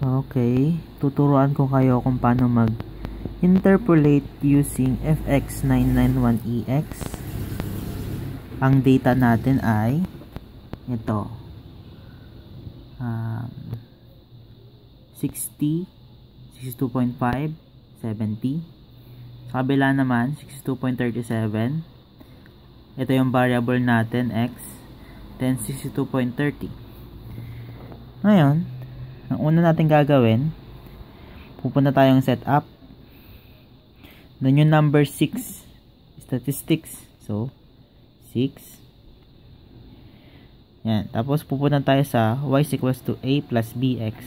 Okay, tuturuan ko kayo kung paano mag-interpolate using FX991EX. Ang data natin ay ito. 60, 62.5, 70. Sa kabila naman, 62.37. Ito yung variable natin, x. Then, 62.30. Ngayon, ang una natin gagawin, pupunta tayong setup. Then yung number 6, statistics. So, 6. Yan. Tapos, pupunta tayo sa y is equals to a plus bx.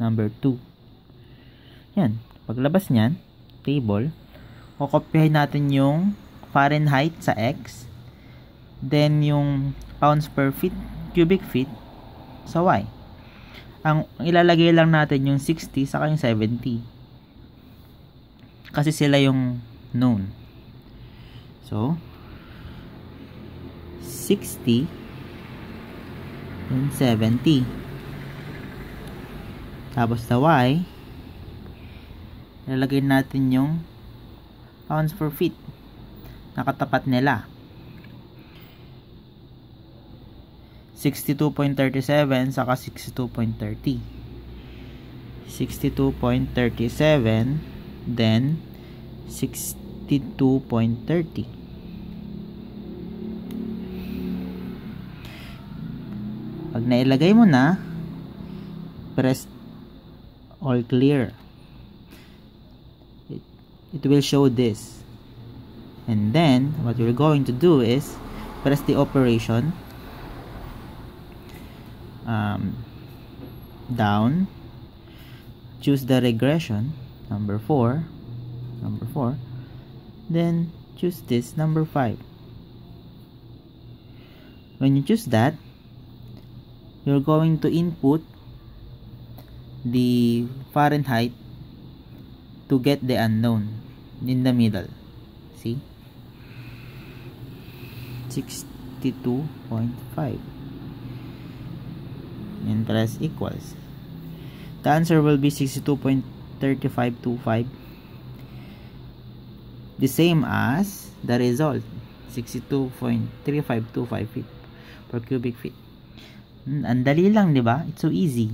Number 2. Yan. Paglabas nyan, table, kukopyahin natin yung Fahrenheit sa x. Then, yung pounds per feet, cubic feet sa y. Ang ilalagay lang natin yung 60 saka yung 70. Kasi sila yung known. So, 60 and 70. Tapos sa y, ilalagay natin yung pounds per feet. Nakatapat nila. 62.37 saka 62.30. 62.37 then 62.30. Pag nailagay mo na, press all clear. It will show this. And then what you're going to do is press the operation down, choose the regression number 4, then choose this number 5. When you choose that, you're going to input the Fahrenheit to get the unknown in the middle. See, 62.5. and press equals. The answer will be 62.3525, the same as the result, 62.3525 feet per cubic feet. Ang dali lang, di ba? It's so easy.